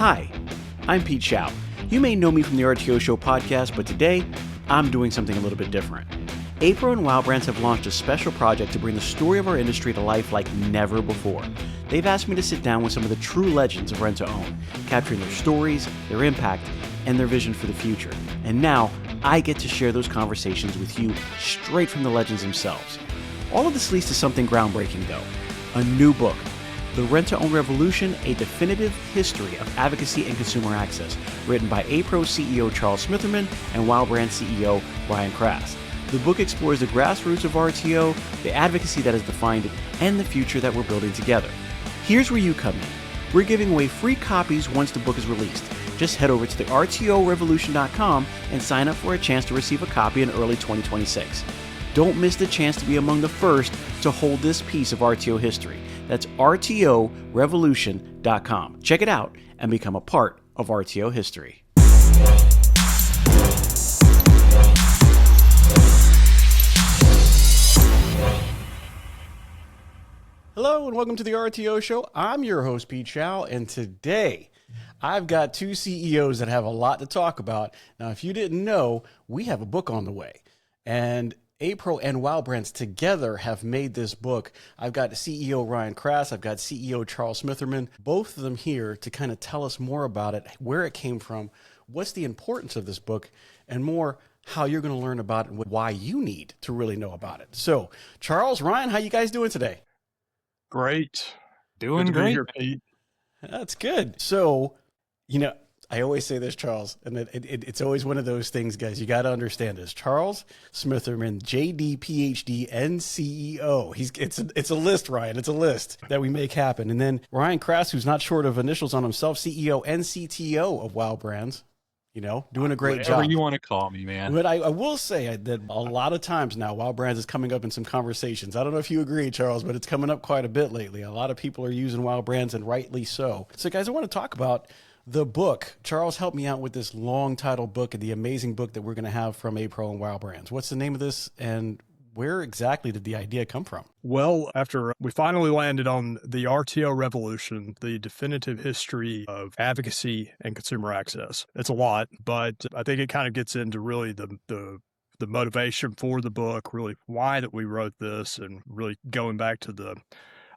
Hi, I'm Pete Shau. You may know me from the RTO Show Podcast, but today I'm doing something a little bit different. APRO and WOW Brands have launched a special project to bring the story of our industry to life like never before. They've asked me to sit down with some of the true legends of rent-to-own, capturing their stories, their impact, and their vision for the future. And now I get to share those conversations with you straight from the legends themselves. All of this leads to something groundbreaking though, a new book, The RTO Revolution, a definitive history of advocacy and consumer access, written by APRO CEO Charles Smitherman and WOW Brands CEO Ryan Kras. The book explores the grassroots of RTO, the advocacy that has defined it, and the future that we're building together. Here's where you come in. We're giving away free copies once the book is released. Just head over to the RTORevolution.com and sign up for a chance to receive a copy in early 2026. Don't miss the chance to be among the first to hold this piece of RTO history. That's RTORevolution.com. Check it out and become a part of RTO history. Hello and welcome to the RTO Show. I'm your host, Pete Shau, and today I've got two CEOs that have a lot to talk about. Now, if you didn't know, we have a book on the way, and APRO and WOW Brands together have made this book. I've got CEO Ryan Kras, I've got CEO Charles Smitherman, both of them here to kind of tell us more about it, where it came from, what's the importance of this book, and more how you're going to learn about it and why you need to really know about it. So, Charles, Ryan, how you guys doing today? Great. Doing Good to be great. here, Pete. That's good. So, I always say this, Charles, and it's always one of those things, guys. You got to understand this. Charles Smitherman, JD, PhD, and CEO. It's a list, Ryan. It's a list that we make happen. And then Ryan Kras, who's not short of initials on himself, CEO and CTO of WOW Brands. Doing a great job. Whatever you want to call me, man. But I will say that a lot of times now, WOW Brands is coming up in some conversations. I don't know if you agree, Charles, but it's coming up quite a bit lately. A lot of people are using WOW Brands, and rightly so. So, guys, I want to talk about the book. Charles, help me out with this long title book and the amazing book that we're going to have from APRO and WOW Brands. What's the name of this, and where exactly did the idea come from? Well, after we finally landed on the RTO Revolution, the definitive history of advocacy and consumer access. It's a lot, but I think it kind of gets into really the motivation for the book, really why that we wrote this, and really going back to the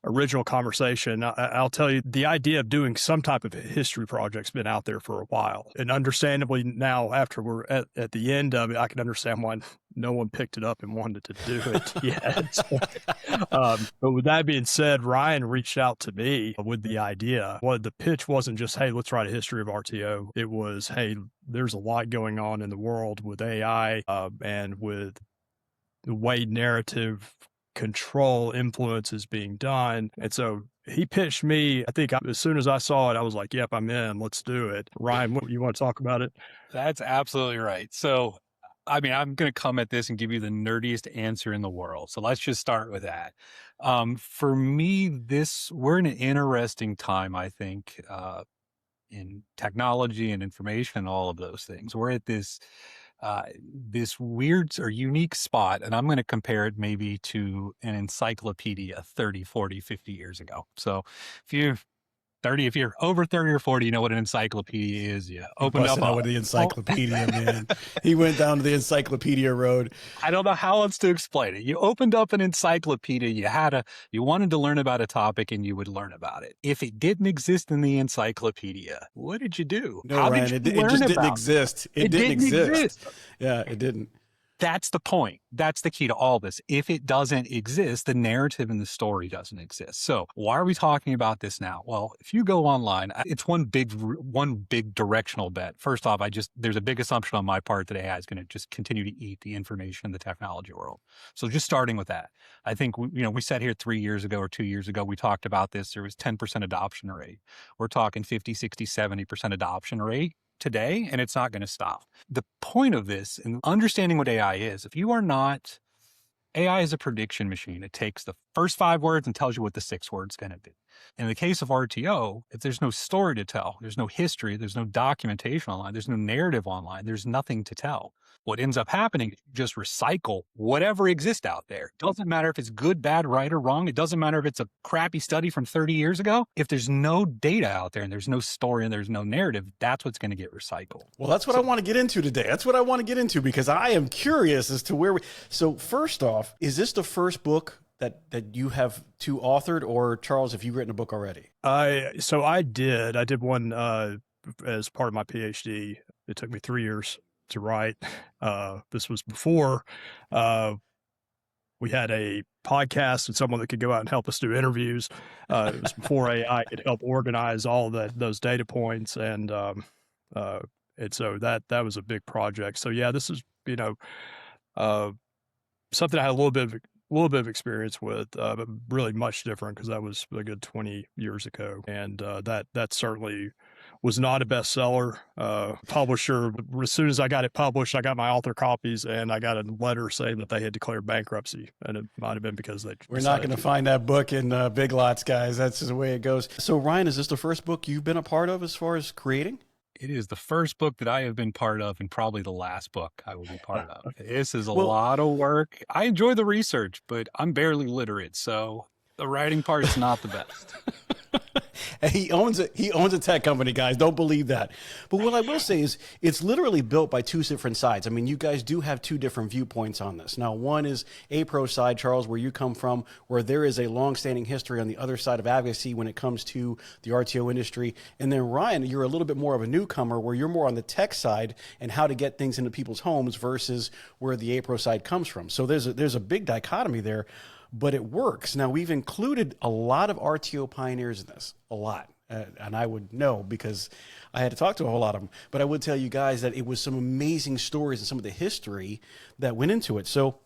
original conversation. I'll tell you, the idea of doing some type of a history project's been out there for a while. And understandably now, after we're at the end of it, I can understand why no one picked it up and wanted to do it yet. But with that being said, Ryan reached out to me with the idea. Well, the pitch wasn't just, hey, let's write a history of RTO. It was, hey, there's a lot going on in the world with AI and with the way narrative control influence is being done. And so he pitched me. I think as soon as I saw it, I was like, yep, I'm in. Let's do it. Ryan, you want to talk about it? That's absolutely right. So, I'm going to come at this and give you the nerdiest answer in the world. So let's just start with that. For me, we're in an interesting time, I think, in technology and information and all of those things. We're at this weird or unique spot, and I'm going to compare it maybe to an encyclopedia 30, 40, 50 years ago. So if you're over 30 or 40, you know what an encyclopedia is. You open up with the encyclopedia, man. He went down to the encyclopedia road. I don't know how else to explain it. You opened up an encyclopedia. You wanted to learn about a topic, and you would learn about it. If it didn't exist in the encyclopedia, what did you do? No, Ryan, it just didn't exist. It didn't exist. Yeah, it didn't. That's the point. That's the key to all this. If it doesn't exist, the narrative and the story doesn't exist. So why are we talking about this now? Well, if you go online, it's one big directional bet. First off, there's a big assumption on my part that AI is going to just continue to eat the information in the technology world. So just starting with that, I think, we sat here 3 years ago or 2 years ago, we talked about this. There was 10% adoption rate. We're talking 50, 60, 70% adoption rate today, and it's not going to stop. The point of this and understanding what AI is, AI is a prediction machine. It takes the first 5 words and tells you what the 6th word's going to be. In the case of RTO, if there's no story to tell, there's no history, there's no documentation online, there's no narrative online, there's nothing to tell. What ends up happening is you just recycle whatever exists out there. Doesn't matter if it's good, bad, right, or wrong. It doesn't matter if it's a crappy study from 30 years ago. If there's no data out there and there's no story and there's no narrative, that's what's going to get recycled. Well, that's what I want to get into today. That's what I want to get into because I am curious as to where we... So first off, is this the first book that you have two authored, or Charles, have you written a book already? So I did one as part of my PhD. It took me 3 years to write. This was before we had a podcast and someone that could go out and help us do interviews. It was before AI could help organize all those data points, and so that was a big project. So yeah, this is something I had a little bit of experience with, but really much different because that was a good 20 years ago, and that certainly was not a bestseller. Publisher, as soon as I got it published, I got my author copies, and I got a letter saying that they had declared bankruptcy, and it might have been because they. We're not going to find that book in Big Lots, guys. That's just the way it goes. So, Ryan, is this the first book you've been a part of as far as creating? It is the first book that I have been part of, and probably the last book I will be part of. This is a lot of work. I enjoy the research, but I'm barely literate, so the writing part is not the best. He owns a tech company, guys. Don't believe that. But what I will say is it's literally built by two different sides. I mean, you guys do have two different viewpoints on this. Now, one is APRO side, Charles, where you come from, where there is a long-standing history on the other side of advocacy when it comes to the RTO industry. And then Ryan, you're a little bit more of a newcomer, where you're more on the tech side and how to get things into people's homes versus where the APRO side comes from. So there's a big dichotomy there. But it works. Now, we've included a lot of RTO pioneers in this, a lot. And I would know because I had to talk to a whole lot of them. But I would tell you guys that it was some amazing stories and some of the history that went into it. So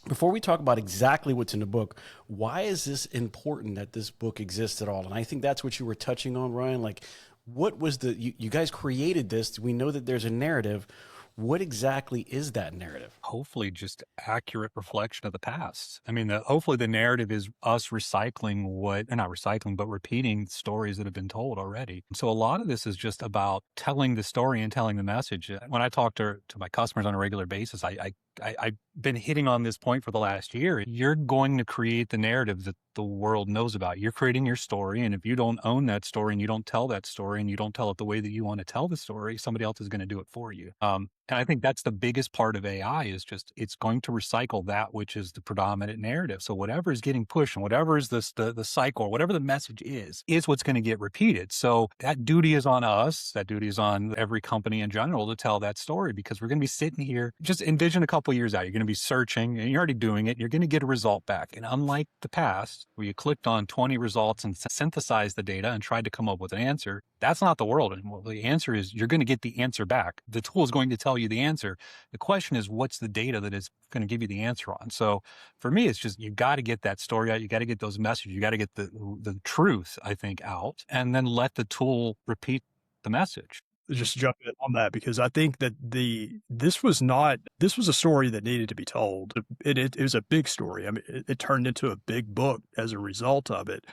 before we talk about exactly what's in the book, why is this important that this book exists at all? And I think that's what you were touching on, Ryan. Like, what was you guys created this. We know that there's a narrative. What exactly is that narrative? Hopefully just accurate reflection of the past. I mean, hopefully the narrative is us recycling not recycling, but repeating stories that have been told already. So a lot of this is just about telling the story and telling the message. When I talk to my customers on a regular basis, I've been hitting on this point for the last year. You're going to create the narrative that the world knows about. You're creating your story. And if you don't own that story and you don't tell that story and you don't tell it the way that you want to tell the story, somebody else is going to do it for you. And I think that's the biggest part of AI is just, it's going to recycle that which is the predominant narrative. So whatever is getting pushed and whatever is the cycle, whatever the message is what's going to get repeated. So that duty is on us. That duty is on every company in general to tell that story, because we're going to be sitting here, just envision a couple years out, you're going to be searching and you're already doing it. You're going to get a result back. And unlike the past, where you clicked on 20 results and synthesized the data and tried to come up with an answer, that's not the world anymore. The answer is you're going to get the answer back. The tool is going to tell you the answer. The question is, what's the data that is going to give you the answer on? So for me, it's just, you got to get that story out. You got to get those messages. You got to get the truth, I think, out, and then let the tool repeat the message. Just jump in on that, because I think that this was a story that needed to be told. It was a big story. I mean, it turned into a big book as a result of it.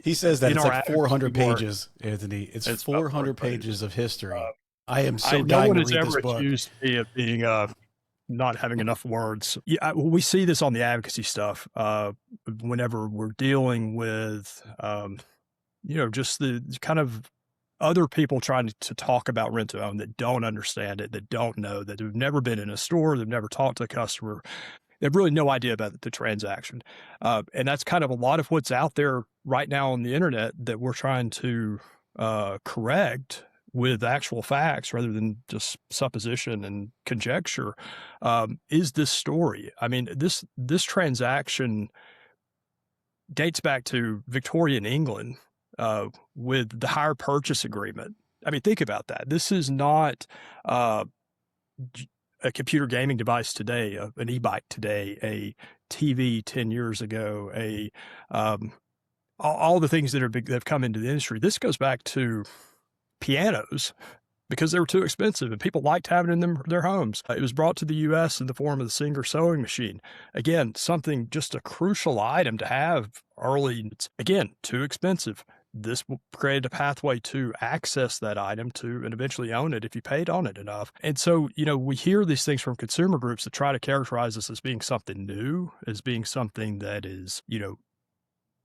He says that it's like 400 pages, Anthony. It's 400 pages of history. I am so dying to read this book. No one has ever accused me of being not having enough words. Yeah, we see this on the advocacy stuff whenever we're dealing with, just the kind of other people trying to talk about rent to own that don't understand it, that don't know, that have never been in a store, they've never talked to a customer. They have really no idea about the transaction. And that's kind of a lot of what's out there right now on the internet that we're trying to correct with actual facts rather than just supposition and conjecture, is this story. I mean, this transaction dates back to Victorian England with the hire purchase agreement. I mean, think about that. This is not a computer gaming device today, an e-bike today, a TV 10 years ago, all the things that have come into the industry. This goes back to pianos because they were too expensive and people liked having it in their homes. It was brought to the U.S. in the form of the Singer sewing machine. Again, something, just a crucial item to have early. It's, again, too expensive. This will create a pathway to access that item to and eventually own it if you paid on it enough. And so, we hear these things from consumer groups that try to characterize this as being something new, as being something that is,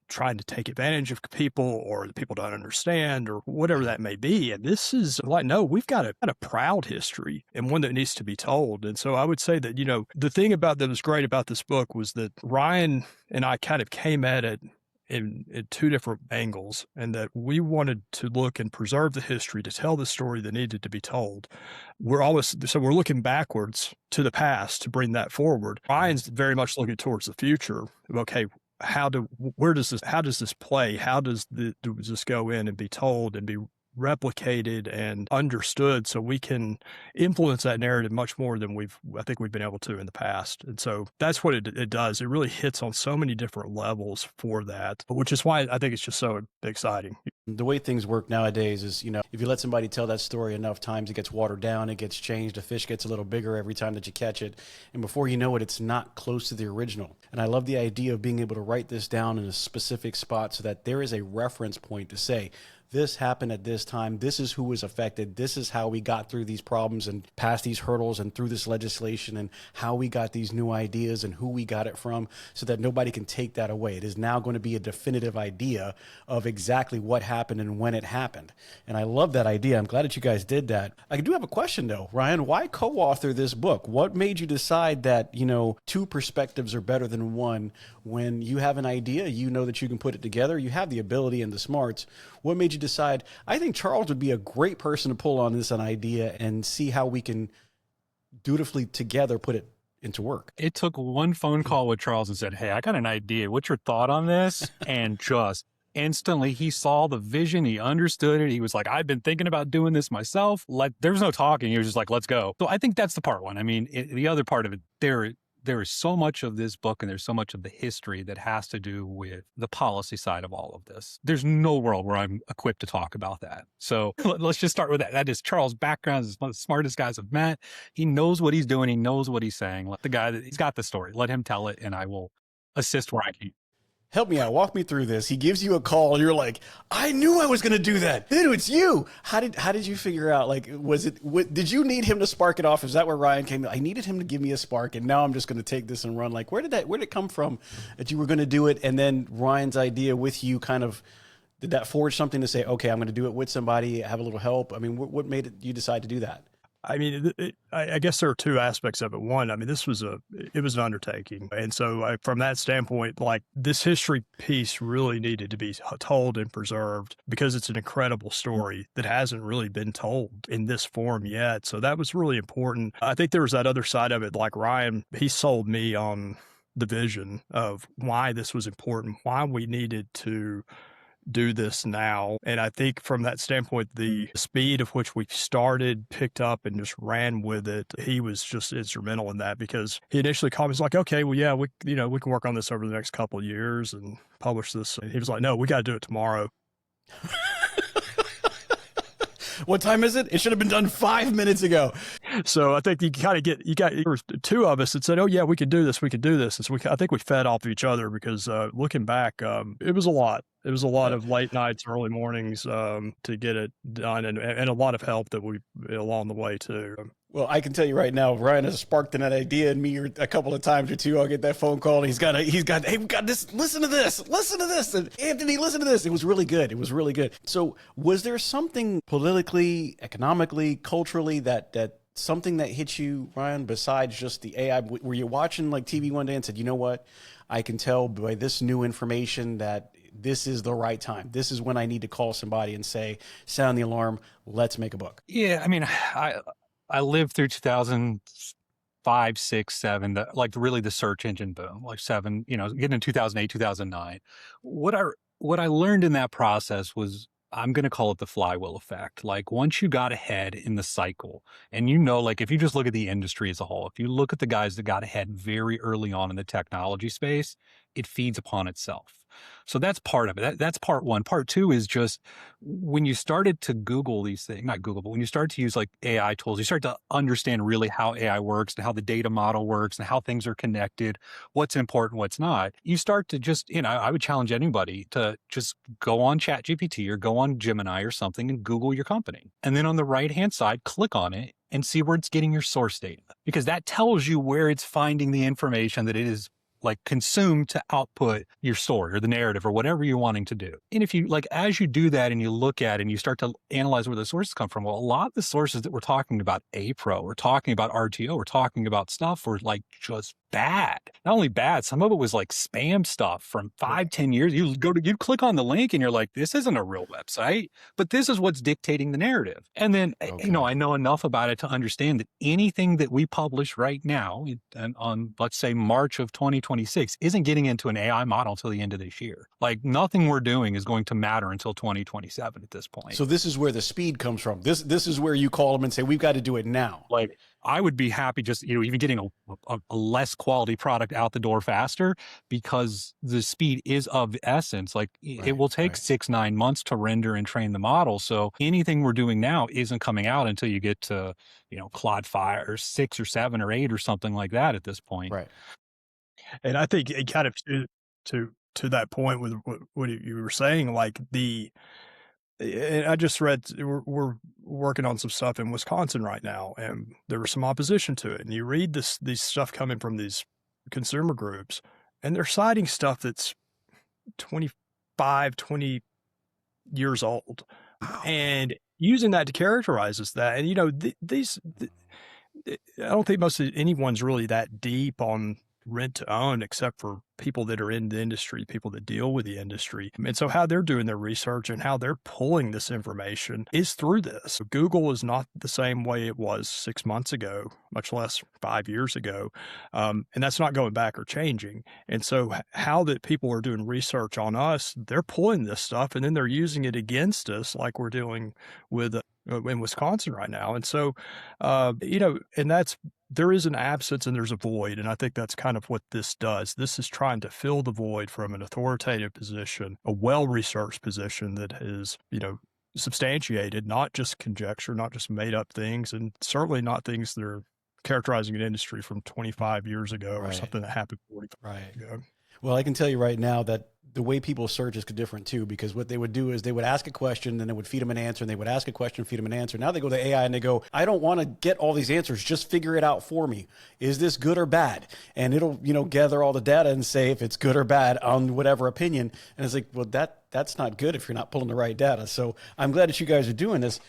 trying to take advantage of people or that people don't understand or whatever that may be. And this is like, no, we've got a proud history and one that needs to be told. And so I would say that, the thing that was great about this book was that Ryan and I kind of came at it in two different angles, and that we wanted to look and preserve the history to tell the story that needed to be told. We're looking backwards to the past to bring that forward. Ryan's very much looking towards the future. Okay, how does this play? How does this go in and be told and be replicated and understood so we can influence that narrative much more than I think we've been able to in the past. And so that's what it does. It really hits on so many different levels for that, which is why I think it's just so exciting. The way things work nowadays is, if you let somebody tell that story enough times, it gets watered down, it gets changed, the fish gets a little bigger every time that you catch it. And before you know it, it's not close to the original. And I love the idea of being able to write this down in a specific spot so that there is a reference point to say, this happened at this time. This is who was affected. This is how we got through these problems and past these hurdles and through this legislation and how we got these new ideas and who we got it from, so that nobody can take that away. It is now going to be a definitive idea of exactly what happened and when it happened. And I love that idea. I'm glad that you guys did that. I do have a question though, Ryan. Why co-author this book? What made you decide that, two perspectives are better than one? When you have an idea, that you can put it together, you have the ability and the smarts. What made you decide, I think Charles would be a great person to pull on an idea and see how we can dutifully together put it into work? It took one phone call with Charles and said, hey, I got an idea. What's your thought on this? And just instantly he saw the vision. He understood it. He was like, I've been thinking about doing this myself. There was no talking. He was just like, let's go. So I think that's the part one. I mean, the other part of it, there is so much of this book and there's so much of the history that has to do with the policy side of all of this. There's no world where I'm equipped to talk about that. So let's just start with that. That is Charles' background. He's one of the smartest guys I've met. He knows what he's doing. He knows what he's saying. Let the guy he's got the story. Let him tell it and I will assist where I can. Help me out. Walk me through this. He gives you a call. You're like, I knew I was going to do that. Dude, it's you. How did you figure out? Like, did you need him to spark it off? Is that where Ryan came? I needed him to give me a spark, and now I'm just going to take this and run. Like, where did it come from that you were going to do it? And then Ryan's idea with you did that forge something to say, okay, I'm going to do it with somebody, have a little help? I mean, what made you decide to do that? I mean, I guess there are two aspects of it. One, I mean, it was an undertaking. And so from that standpoint, like, this history piece really needed to be told and preserved because it's an incredible story that hasn't really been told in this form yet. So that was really important. I think there was that other side of it. Like Ryan, he sold me on the vision of why this was important, why we needed to do this now. And I think from that standpoint, the speed of which we started, picked up and just ran with it, he was just instrumental in that, because he initially called me, he's like, okay, well, yeah, we can work on this over the next couple of years and publish this. And he was like, no, we got to do it tomorrow. What time is it? It should have been done 5 minutes ago. So I think there were two of us that said, oh yeah, we could do this. And so I think we fed off of each other because looking back, it was a lot. It was a lot of late nights, early mornings to get it done, and a lot of help that we along the way too. Well, I can tell you right now, Ryan has sparked in that idea in me a couple of times or two. I'll get that phone call and he's got, hey, we got this, listen to this. And Anthony, listen to this. It was really good. So was there something politically, economically, culturally that something that hit you, Ryan, besides just the AI? Were you watching like TV one day and said, you know what, I can tell by this new information that this is the right time. This is when I need to call somebody and say, sound the alarm. Let's make a book. Yeah. I mean, I lived through 2005, 6, 7, really the search engine boom, like 7, getting in 2008, 2009. What I learned in that process was, I'm going to call it the flywheel effect. Like, once you got ahead in the cycle, and like, if you just look at the industry as a whole, if you look at the guys that got ahead very early on in the technology space, it feeds upon itself. So that's part of it. That's part one. Part two is just when you started to Google these things, not Google, but when you start to use like AI tools, you start to understand really how AI works and how the data model works and how things are connected, what's important, what's not. You start to just, I would challenge anybody to just go on ChatGPT or go on Gemini or something and Google your company. And then on the right-hand side, click on it and see where it's getting your source data, because that tells you where it's finding the information that it is like consumed to output your story or the narrative or whatever you're wanting to do. And if you like, as you do that and you look at it and you start to analyze where the sources come from, well, a lot of the sources that we're talking about, APRO, we're talking about RTO, we're talking about stuff were like just bad. Not only bad, some of it was like spam stuff from 5-10 years. You click on the link and you're like, this isn't a real website, but this is what's dictating the narrative. And then, I know enough about it to understand that anything that we publish right now on, let's say, March of 2026 isn't getting into an AI model until the end of this year. Like nothing we're doing is going to matter until 2027 at this point. So this is where the speed comes from. This is where you call them and say, we've got to do it now. Like I would be happy just, even getting a less quality product out the door faster, because the speed is of the essence. Like it will take 6-9 months to render and train the model. So anything we're doing now isn't coming out until you get to, Claude 5 or 6 or 7 or 8 or something like that at this point. Right. And I think it kind of to that point with what you were saying, like and I just read, we're working on some stuff in Wisconsin right now, and there was some opposition to it. And you read these stuff coming from these consumer groups, and they're citing stuff that's 25, 20 years old, and using that to characterize as that. And, I don't think most of anyone's really that deep on rent to own, except for people that are in the industry, people that deal with the industry. And so how they're doing their research and how they're pulling this information is through this. So Google is not the same way it was 6 months ago, much less 5 years ago. And that's not going back or changing. And so how that people are doing research on us, they're pulling this stuff and then they're using it against us, like we're dealing with in Wisconsin right now. And so, and there is an absence and there's a void. And I think that's kind of what this does. This is trying to fill the void from an authoritative position, a well-researched position that is, substantiated, not just conjecture, not just made up things, and certainly not things that are characterizing an industry from 25 years ago or something that happened 45 years ago. Well, I can tell you right now that the way people search is different too, because what they would do is they would ask a question, then it would feed them an answer, and they would ask a question, feed them an answer. Now they go to AI and they go, I don't want to get all these answers. Just figure it out for me. Is this good or bad? And it'll, gather all the data and say if it's good or bad on whatever opinion. And it's like, well, that's not good if you're not pulling the right data. So I'm glad that you guys are doing this.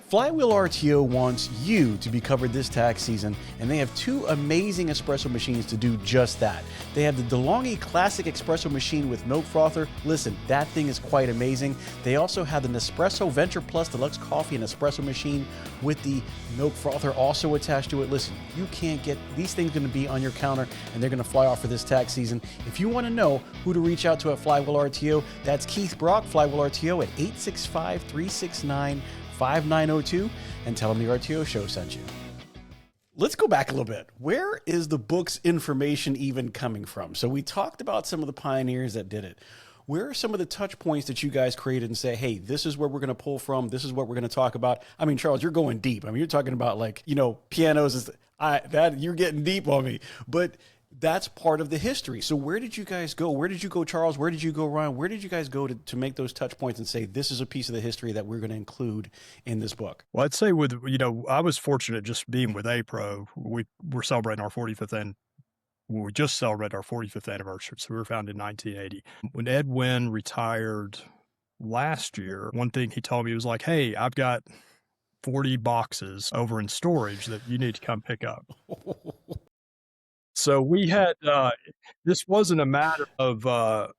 Flywheel RTO wants you to be covered this tax season, and they have 2 amazing espresso machines to do just that. They have the DeLonghi Classic Espresso Machine with milk frother. Listen, that thing is quite amazing. They also have the Nespresso Venture Plus Deluxe Coffee and Espresso Machine with the milk frother also attached to it. Listen, you can't get these things going to be on your counter, and they're going to fly off for this tax season. If you want to know who to reach out to at Flywheel RTO, that's Keith Brock, Flywheel RTO at 865-369-5902, and tell them the RTO show sent you. Let's go back a little bit. Where is the book's information even coming from? So we talked about some of the pioneers that did it. Where are some of the touch points that you guys created and say, hey, this is where we're going to pull from. This is what we're going to talk about. I mean, Charles, you're going deep. I mean, you're talking about pianos. You're getting deep on me. But that's part of the history. So where did you guys go? Where did you go, Charles? Where did you go, Ryan? Where did you guys go to make those touch points and say, this is a piece of the history that we're going to include in this book? Well, I'd say I was fortunate just being with APRO. We're celebrating our 45th and we just celebrated our 45th anniversary. So we were founded in 1980. When Ed Wynn retired last year, one thing he told me was like, hey, I've got 40 boxes over in storage that you need to come pick up. So we had, this wasn't a matter of, I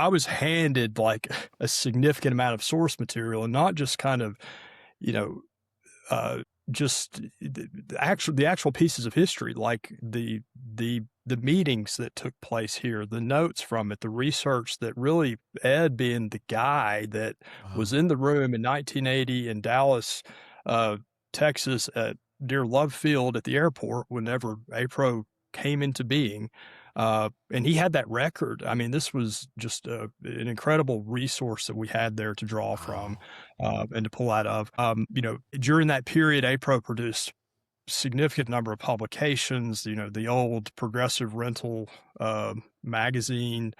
was handed like a significant amount of source material and not just kind of, just the actual pieces of history, like the meetings that took place here, the notes from it, the research that really Ed being the guy that was in the room in 1980 in Dallas, Texas at near Love Field at the airport whenever APRO came into being, And he had that record. I mean, this was just an incredible resource that we had there to draw from and to pull out of. During that period, APRO produced significant number of publications, the old Progressive Rental magazine,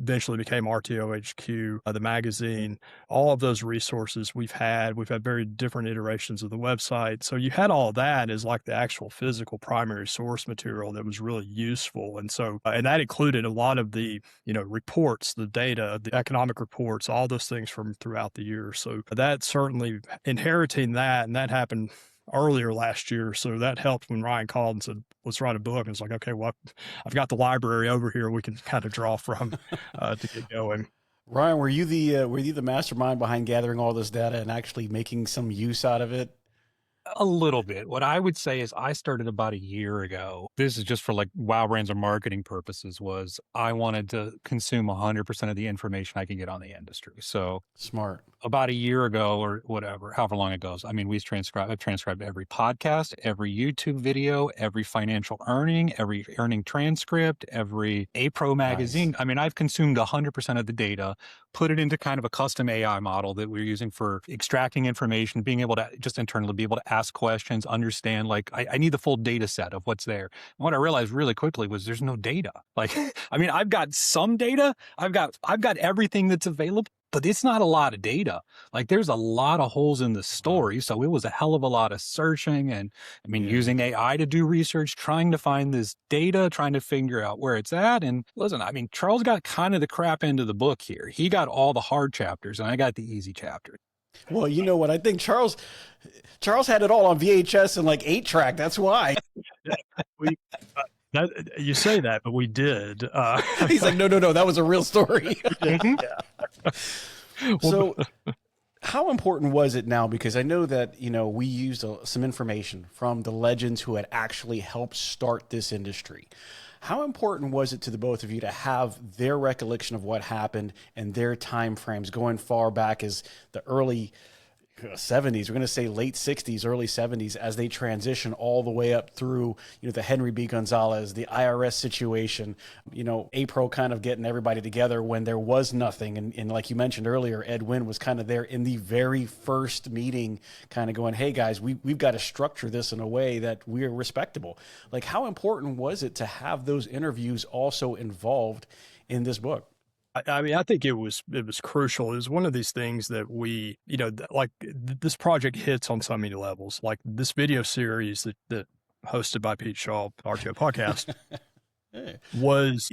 eventually became RTO HQ, the magazine, all of those resources we've had very different iterations of the website. So you had all of that as like the actual physical primary source material that was really useful. And so, and that included a lot of the, reports, the data, the economic reports, all those things from throughout the year. So that certainly inheriting that, and that happened earlier last year. So that helped when Ryan called and said, let's write a book. And it's like, okay, well, I've got the library over here. We can kind of draw from to get going. Ryan, were you the mastermind behind gathering all this data and actually making some use out of it? A little bit. What I would say is I started about a year ago. This is just for like WOW Brands or marketing purposes, was I wanted to consume 100% of the information I can get on the industry. So smart. About a year ago or whatever, however long it goes. I mean, I've transcribed every podcast, every YouTube video, every financial every earning transcript, every APRO magazine. Nice. I mean, I've consumed 100% of the data, put it into kind of a custom AI model that we're using for extracting information, being able to just internally be able to ask questions, understand, like, I need the full data set of what's there. And what I realized really quickly was there's no data. Like, I mean, I've got some data. I've got everything that's available, but it's not a lot of data. Like, there's a lot of holes in the story. So it was a hell of a lot of searching and, using AI to do research, trying to find this data, trying to figure out where it's at. And listen, I mean, Charles got kind of the crap end of the book here. He got all the hard chapters and I got the easy chapters. Well, you know what? I think Charles had it all on VHS and like 8-track. That's why. You say that, but we did. He's like, no, that was a real story. So how important was it now? Because I know that, we used some information from the legends who had actually helped start this industry. How important was it to the both of you to have their recollection of what happened and their time frames going far back as the early 70s, we're going to say late 60s, early 70s, as they transition all the way up through, the Henry B. Gonzalez, the IRS situation, APRO kind of getting everybody together when there was nothing. And like you mentioned earlier, Ed Wynn was kind of there in the very first meeting, kind of going, hey guys, we've got to structure this in a way that we're respectable. Like, how important was it to have those interviews also involved in this book? I mean, I think it was crucial. It was one of these things that we, this project hits on so many levels. Like this video series that hosted by Pete Shau, RTO Podcast, it was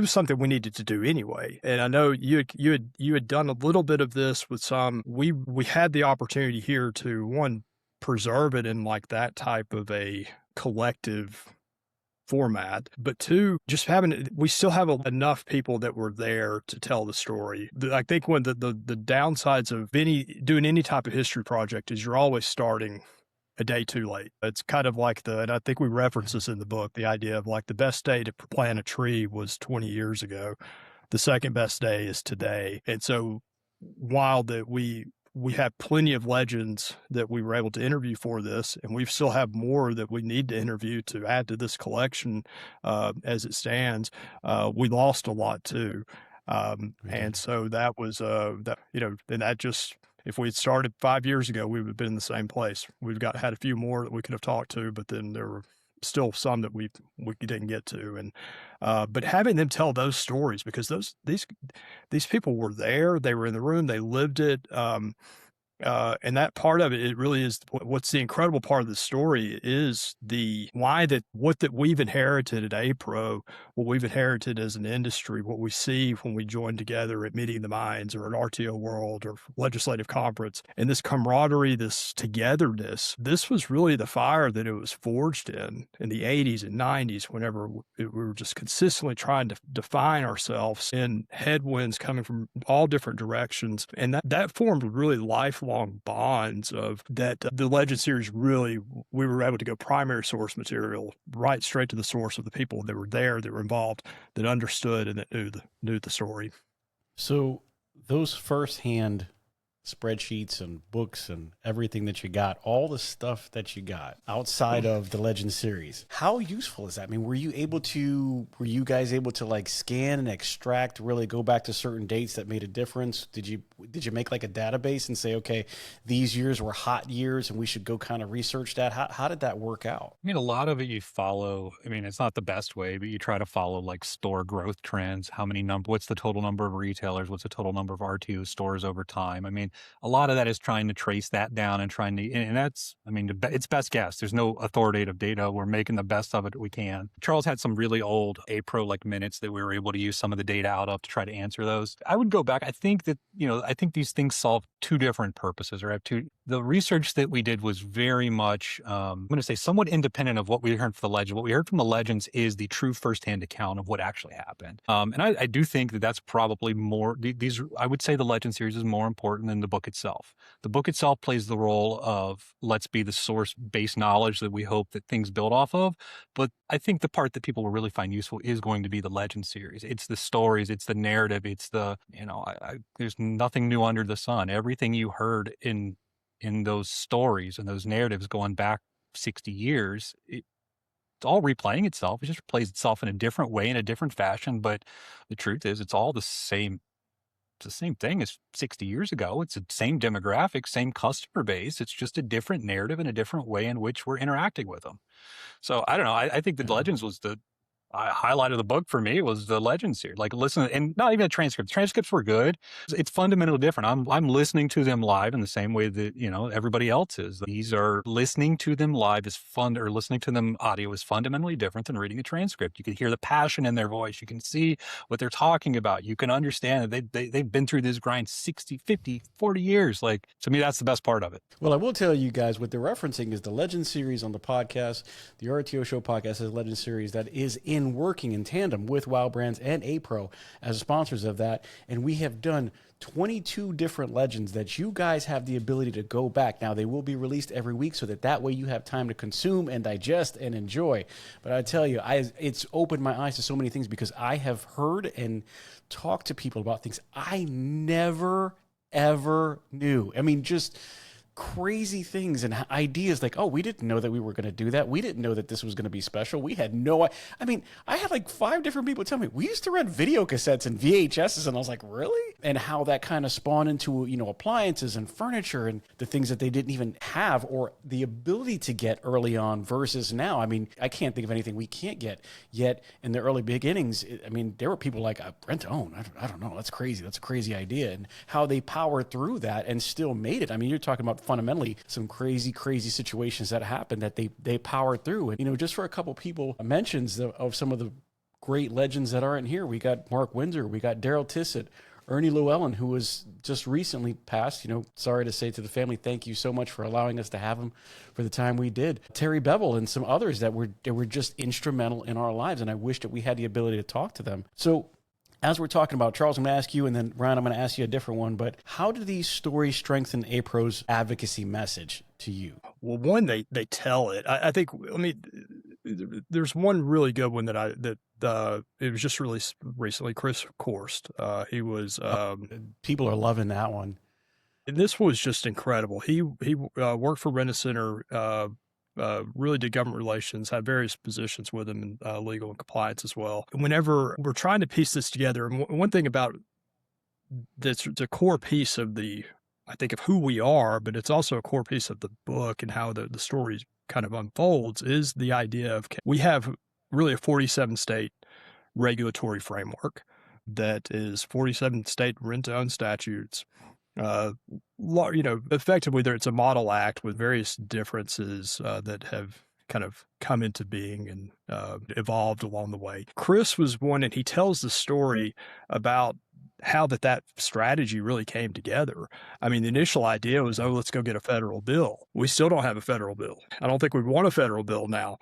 something we needed to do anyway. And I know you had done a little bit of this with some. We had the opportunity here to, one, preserve it in like that type of a collective format, but two, just we still have enough people that were there to tell the story. I think one of the downsides of doing any type of history project is you're always starting a day too late. It's kind of like and I think we reference this in the book, the idea of like the best day to plant a tree was 20 years ago. The second best day is today. And so while we have plenty of legends that we were able to interview for this, and we still have more that we need to interview to add to this collection as it stands. We lost a lot too. And so that was, and that just, if we had started 5 years ago, we would have been in the same place. Had a few more that we could have talked to, but then there were still some that we didn't get to. And, but having them tell those stories, because these people were there, they were in the room, they lived it. And that part of it really is what's the incredible part of the story is what we've inherited at APRO, what we've inherited as an industry, what we see when we join together at Meeting the Minds or at RTO World or Legislative Conference, and this camaraderie, this togetherness. This was really the fire that it was forged in the 80s and 90s, whenever we were just consistently trying to define ourselves in headwinds coming from all different directions. And that formed really lifelong bonds of that. The Legend series really, we were able to go primary source material right straight to the source of the people that were there, that were involved, that understood and that knew the story. So those firsthand spreadsheets and books and everything that you got, all the stuff that you got outside of the Legend series. How useful is that? I mean, were you guys able to like scan and extract, really go back to certain dates that made a difference? Did you make like a database and say, okay, these years were hot years and we should go kind of research that? How did that work out? I mean, a lot of it you follow, I mean, it's not the best way, but you try to follow like store growth trends. What's the total number of retailers? What's the total number of RTO stores over time? I mean, a lot of that is trying to trace that down and that's, I mean, it's best guess. There's no authoritative data. We're making the best of it we can. Charles had some really old APRO like minutes that we were able to use some of the data out of to try to answer those. I would go back. I think these things solve two different purposes, or have two. The research that we did was very much, I'm going to say somewhat independent of what we heard from the legend. What we heard from the legends is the true firsthand account of what actually happened. And I do think that that's probably more, I would say the legend series is more important than the book itself. The book itself plays the role of, let's be the source-based knowledge that we hope that things build off of. But I think the part that people will really find useful is going to be the legend series. It's the stories, it's the narrative, it's the, there's nothing new under the sun. Everything you heard in those stories and those narratives going back 60 years, it's all replaying itself. It just plays itself in a different way, in a different fashion. But the truth is, it's all the same. It's the same thing as 60 years ago. It's the same demographic, same customer base. It's just a different narrative and a different way in which we're interacting with them. So I don't know. I think the Legends was the highlight of the book for me was the Legends series. Like listen, and not even a transcript. Transcripts were good. It's fundamentally different. I'm listening to them live in the same way that, everybody else is. These are listening to them live is fun, or listening to them audio is fundamentally different than reading a transcript. You can hear the passion in their voice. You can see what they're talking about. You can understand that they've been through this grind 60, 50, 40 years. Like, to me, that's the best part of it. Well, I will tell you guys what they're referencing is the Legend series on the podcast. The RTO Show Podcast is a Legend series that is working in tandem with WOW Brands and APRO as sponsors of that. And we have done 22 different legends that you guys have the ability to go back. Now, they will be released every week so that way you have time to consume and digest and enjoy. But I tell you, it's opened my eyes to so many things because I have heard and talked to people about things I never, ever knew. I mean, just crazy things and ideas like, oh, we didn't know that we were going to do that. We didn't know that this was going to be special. We had I mean, I had like 5 different people tell me, we used to rent video cassettes and VHSs. And I was like, really? And how that kind of spawned into, appliances and furniture and the things that they didn't even have or the ability to get early on versus now. I mean, I can't think of anything we can't get yet in the early beginnings. I mean, there were people like rent to own. I don't know. That's crazy. That's a crazy idea. And how they powered through that and still made it. I mean, you're talking about fundamentally some crazy situations that happened that they powered through. And, just for a couple people mentions of some of the great legends that aren't here, we got Mark Windsor, we got Daryl Tissett, Ernie Llewellyn, who was just recently passed. Sorry to say to the family, thank you so much for allowing us to have him for the time we did. Terry Bevel and some others that were just instrumental in our lives. And I wish that we had the ability to talk to them. So as we're talking about, Charles, I'm going to ask you, and then Ryan, I'm going to ask you a different one, but how do these stories strengthen APRO's advocacy message to you? Well, one, they tell it. I think, there's one really good one that it was just released recently, Chris Korst. He was... people are loving that one. And this was just incredible. He worked for Rent-A-Center, really did government relations, had various positions with him in legal and compliance as well. And whenever we're trying to piece this together, and one thing about this, it's a core piece of I think of who we are, but it's also a core piece of the book and how the story kind of unfolds, is the idea of we have really a 47 state regulatory framework that is 47 state rent-to-own statutes. Effectively, it's a model act with various differences that have kind of come into being and evolved along the way. Chris was one, and he tells the story about how that strategy really came together. I mean, the initial idea was, let's go get a federal bill. We still don't have a federal bill. I don't think we want a federal bill now.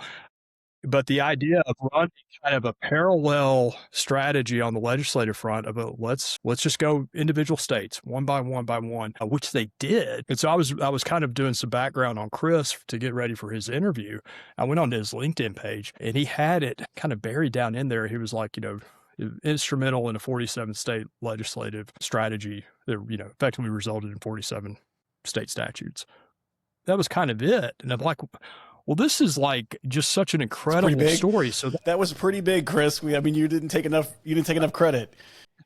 But the idea of running kind of a parallel strategy on the legislative front of let's just go individual states one by one, which they did. And so I was kind of doing some background on Chris to get ready for his interview. I went onto his LinkedIn page, and he had it kind of buried down in there. He was like, instrumental in a 47 state legislative strategy that, effectively resulted in 47 state statutes. That was kind of it. And I'm like, well, this is like just such an incredible story. So that was pretty big, Chris. You didn't take enough credit.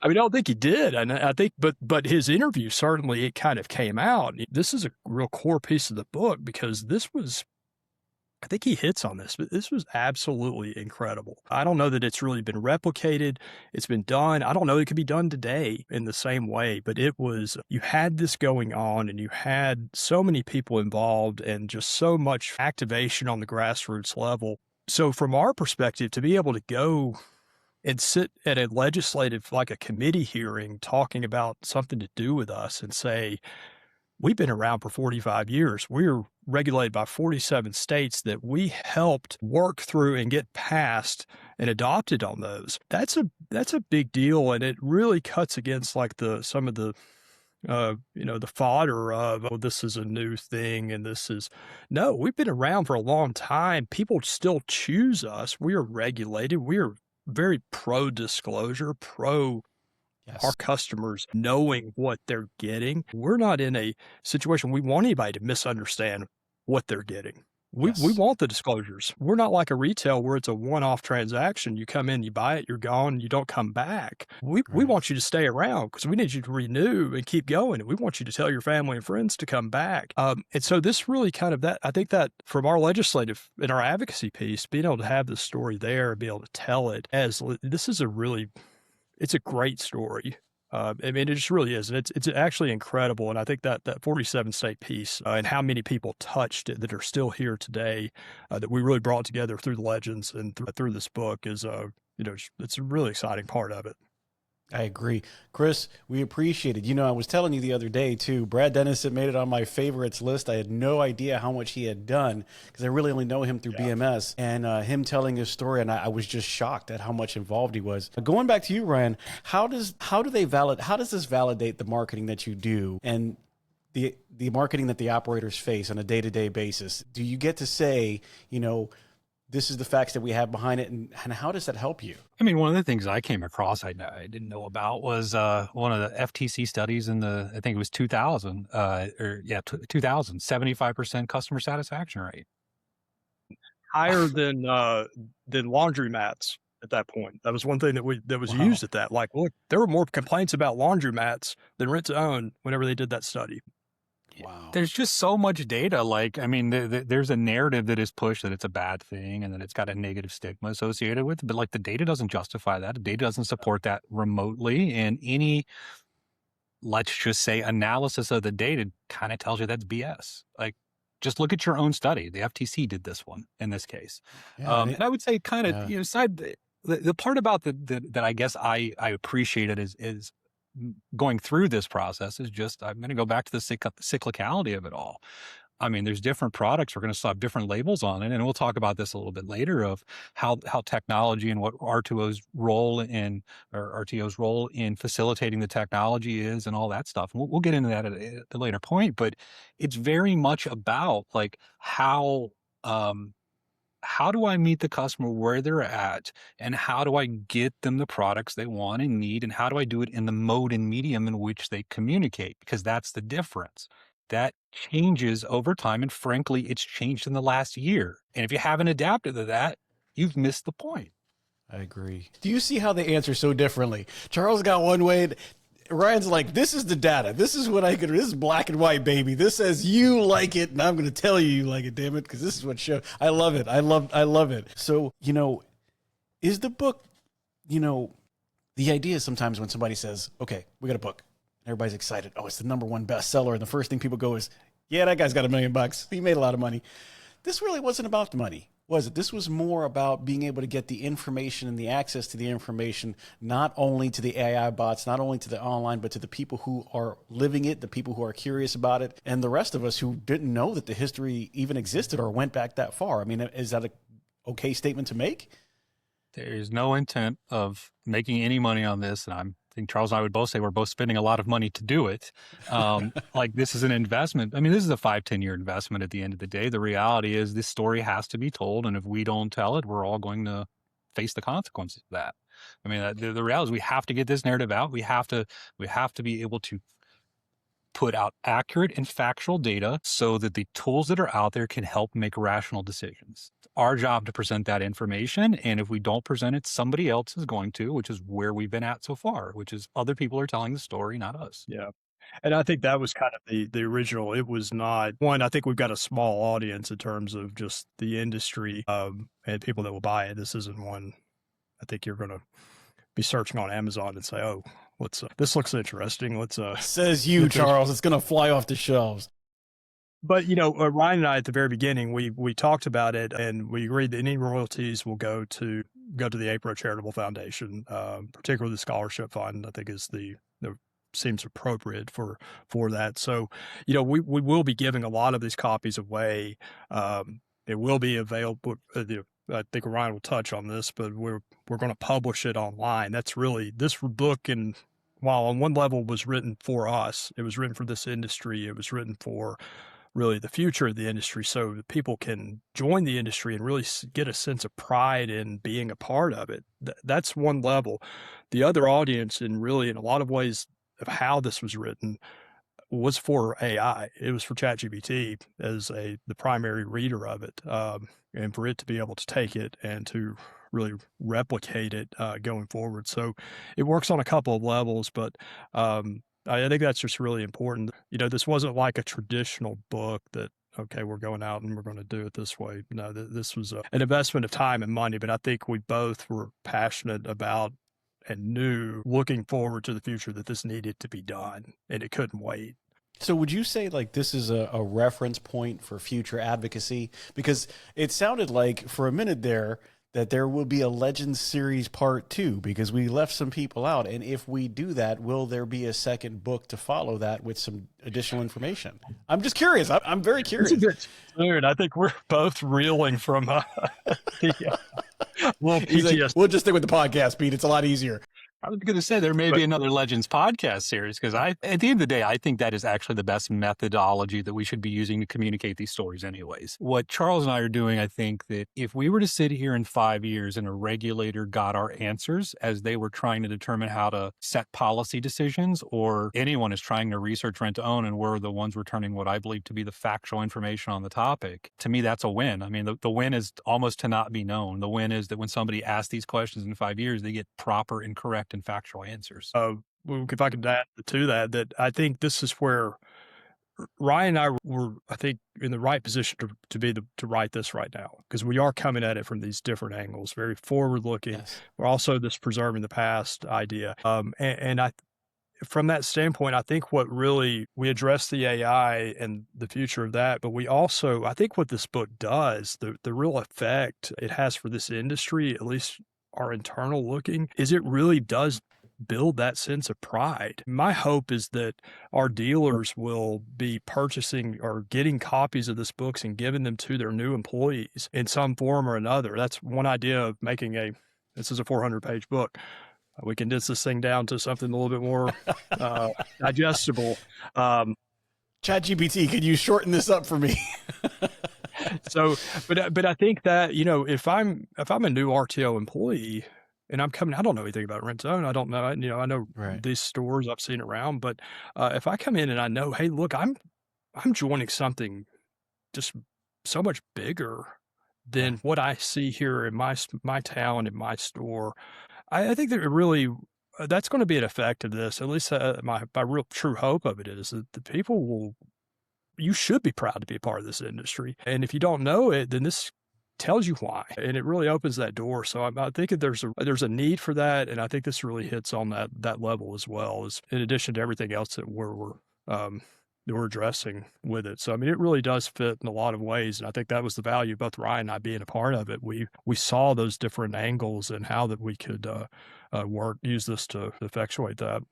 I don't think he did. And I think, but his interview, certainly it kind of came out. This is a real core piece of the book because I think he hits on this, but this was absolutely incredible. I don't know that it's really been replicated. It's been done. I don't know it could be done today in the same way, but you had this going on and you had so many people involved and just so much activation on the grassroots level. So from our perspective, to be able to go and sit at a legislative, like a committee hearing, talking about something to do with us and say, we've been around for 45 years. We're regulated by 47 states that we helped work through and get passed and adopted on those. That's a big deal, and it really cuts against like some of the the fodder of, oh, this is a new thing and no, we've been around for a long time. People still choose us. We are regulated. We are very pro disclosure, Yes. Our customers knowing what they're getting. We're not in a situation we want anybody to misunderstand what they're getting. We want the disclosures. We're not like a retail where it's a one-off transaction. You come in, you buy it, you're gone, you don't come back. We want you to stay around because we need you to renew and keep going. And we want you to tell your family and friends to come back. And so this really kind of I think that from our legislative and our advocacy piece, being able to have this story there and be able to tell it it's a great story. It just really is. And it's actually incredible. And I think that 47 state piece and how many people touched it that are still here today that we really brought together through the legends and through this book is, it's a really exciting part of it. I agree. Chris, we appreciate it. I was telling you the other day too, Brad Dennison made it on my favorites list. I had no idea how much he had done because I really only know him through BMS and him telling his story. And I was just shocked at how much involved he was. Going back to you, Ryan, how does this validate the marketing that you do and the marketing that the operators face on a day-to-day basis? Do you get to say, this is the facts that we have behind it, and how does that help you? One of the things I came across I didn't know about was one of the FTC studies in I think it was 2000, 2000, 75% customer satisfaction rate. Higher than laundromats at that point. That was one thing that was used at that. Like, look, there were more complaints about laundromats than rent to own whenever they did that study. Wow. There's just so much data. There's a narrative that is pushed that it's a bad thing and that it's got a negative stigma associated with it. But the data doesn't justify that. The data doesn't support that remotely. And any, let's just say, analysis of the data kind of tells you that's BS. Just look at your own study. The FTC did this one in this case. And I would say the part about that I guess I appreciated is going through this process is just, I'm going to go back to the cyclicality of it all. There's different products. We're going to still have different labels on it. And we'll talk about this a little bit later of how technology and what RTO's role in facilitating the technology is and all that stuff. And we'll get into that at a later point, but it's very much about how do I meet the customer where they're at and how do I get them the products they want and need and how do I do it in the mode and medium in which they communicate? Because that's the difference. That changes over time and frankly, it's changed in the last year. And if you haven't adapted to that, you've missed the point. I agree. Do you see how they answer so differently? Charles got one way. Ryan's like, this is the data. This is what this is black and white, baby. This says you like it, and I'm going to tell you like it, damn it, because this is what shows. I love it. I love it. So, is the book, the idea is sometimes when somebody says, okay, we got a book, everybody's excited. Oh, it's the #1 bestseller. And the first thing people go is, yeah, that guy's got $1 million. He made a lot of money. This really wasn't about the money, was it? This was more about being able to get the information and the access to the information, not only to the AI bots, not only to the online, but to the people who are living it, the people who are curious about it, and the rest of us who didn't know that the history even existed or went back that far. Is that a okay statement to make? There is no intent of making any money on this, and I think Charles and I would both say we're both spending a lot of money to do it. This is an investment. This is a 5-10-year investment at the end of the day. The reality is this story has to be told. And if we don't tell it, we're all going to face the consequences of that. The reality is we have to get this narrative out. We have to be able to put out accurate and factual data so that the tools that are out there can help make rational decisions. It's our job to present that information. And if we don't present it, somebody else is going to, which is where we've been at so far, which is other people are telling the story, not us. Yeah. And I think that was kind of the original. It was not one. I think we've got a small audience in terms of just the industry and people that will buy it. This isn't one. I think you're going to be searching on Amazon and say, "Oh, this looks interesting. Let's." Says you, Charles. It's going to fly off the shelves. But Ryan and I at the very beginning, we talked about it, and we agreed that any royalties will go to the APRO Charitable Foundation, particularly the scholarship fund. I think is the seems appropriate for that. So, we will be giving a lot of these copies away. It will be available. I think Ryan will touch on this, but we're going to publish it online. That's really this book. And while on one level was written for us, it was written for this industry. It was written for really the future of the industry, so that people can join the industry and really get a sense of pride in being a part of it. That's one level. The other audience, and really in a lot of ways, of how this was written was for AI. It was for ChatGPT as the primary reader of it, and for it to be able to take it and to really replicate it going forward. So it works on a couple of levels, but I think that's just really important. This wasn't like a traditional book that, okay, we're going out and we're going to do it this way. No, this was an investment of time and money, but I think we both were passionate about and knew looking forward to the future that this needed to be done and it couldn't wait. So would you say like this is a reference point for future advocacy? Because it sounded like for a minute there that there will be a Legends series part 2, because we left some people out. And if we do that, will there be a second book to follow that with some additional information? I'm just curious. I'm very curious. Dude, I think we're both reeling from little PTSD. Like, we'll just stick with the podcast, Pete. It's a lot easier. I was going to say there may be another Legends podcast series, because at the end of the day, I think that is actually the best methodology that we should be using to communicate these stories anyways. What Charles and I are doing, I think that if we were to sit here in 5 years and a regulator got our answers as they were trying to determine how to set policy decisions, or anyone is trying to research rent to own and we're the ones returning what I believe to be the factual information on the topic, to me, that's a win. I mean, the win is almost to not be known. The win is that when somebody asks these questions in 5 years, they get proper and correct and factual answers. If I could add to that I think this is where Ryan and I were, I think, in the right position to write this right now, because we are coming at it from these different angles, very forward looking. Yes. We're also this preserving the past idea. And from that standpoint, I think what really, we address the AI and the future of that, but we also, I think what this book does, the real effect it has for this industry, at least our internal looking, is it really does build that sense of pride. My hope is that our dealers will be purchasing or getting copies of this books and giving them to their new employees in some form or another. That's one idea of making this is a 400-page book. We can condense this thing down to something a little bit more digestible. ChatGPT, could you shorten this up for me? So, but I think that, if I'm a new RTO employee and I'm coming, I don't know anything about rent to own. I don't know, I know right. These stores, I've seen around, but if I come in and I know, hey, look, I'm joining something just so much bigger than what I see here in my town, in my store. I think that it really, that's going to be an effect of this. At least my real true hope of it is that the people you should be proud to be a part of this industry. And if you don't know it, then this tells you why. And it really opens that door. So I think that there's a need for that. And I think this really hits on that level as well, as in addition to everything else that we're addressing with it. So, I mean, it really does fit in a lot of ways. And I think that was the value of both Ryan and I being a part of it. We saw those different angles and how that we could use this to effectuate that.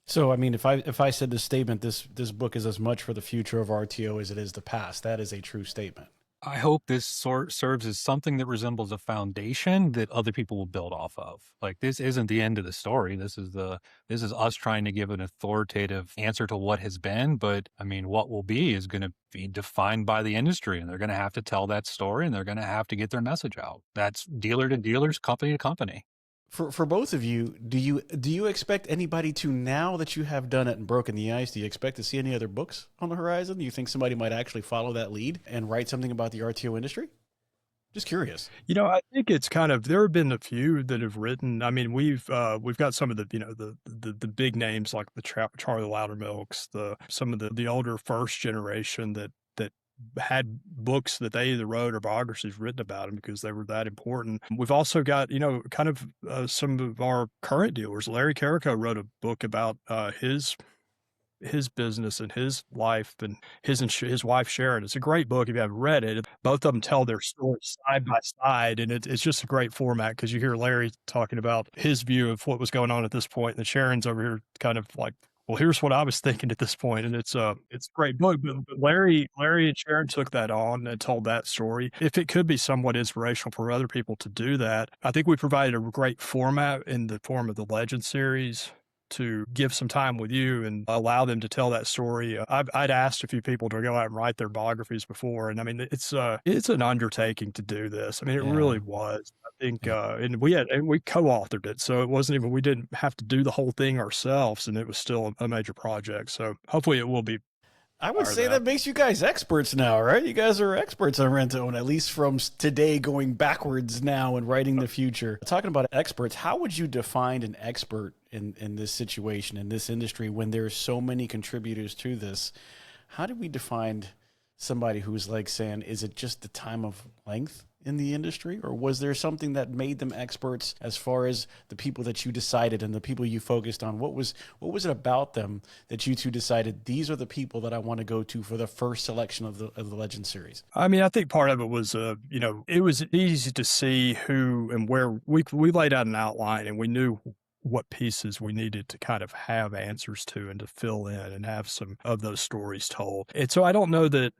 So, I mean, if I said this statement, this book is as much for the future of RTO as it is the past, that is a true statement. I hope this serves as something that resembles a foundation that other people will build off of. Like, this isn't the end of the story. This is us trying to give an authoritative answer to what has been. But I mean, what will be is going to be defined by the industry, and they're going to have to tell that story, and they're going to have to get their message out. That's dealer to dealers, company to company. For both of you, do you expect anybody to, now that you have done it and broken the ice, do you expect to see any other books on the horizon? Do you think somebody might actually follow that lead and write something about the RTO industry? Just curious. I think it's kind of, there have been a few that have written. I mean, we've got some of the, the big names like the Charlie Loudermilks, some of the older first generation that had books that they either wrote or biographies written about them because they were that important. We've also got, kind of some of our current dealers. Larry Carrico wrote a book about his business and his life, and his wife Sharon. It's a great book if you haven't read it. Both of them tell their stories side by side, and it's just a great format because you hear Larry talking about his view of what was going on at this point, and Sharon's over here kind of like, well, here's what I was thinking at this point. And it's a great book. But Larry and Sharon took that on and told that story. If it could be somewhat inspirational for other people to do that, I think we provided a great format in the form of the Legend series to give some time with you and allow them to tell that story. I'd asked a few people to go out and write their biographies before. And I mean, it's an undertaking to do this. I mean, it really was. I think, and we co-authored it. So it wasn't even, we didn't have to do the whole thing ourselves, and it was still a major project. So hopefully it will be. I would say that makes you guys experts now, right? You guys are experts on rent to own, at least from today going backwards now and writing the future. Talking about experts, how would you define an expert in this situation, in this industry, when there's so many contributors to this? How do we define somebody who's like saying, is it just the time of length in the industry, or was there something that made them experts as far as the people that you decided and the people you focused on? What was it about them that you two decided these are the people that I want to go to for the first selection of the Legend series? I mean, I think part of it was, it was easy to see who and where we laid out an outline, and we knew what pieces we needed to kind of have answers to and to fill in and have some of those stories told. And so I don't know that,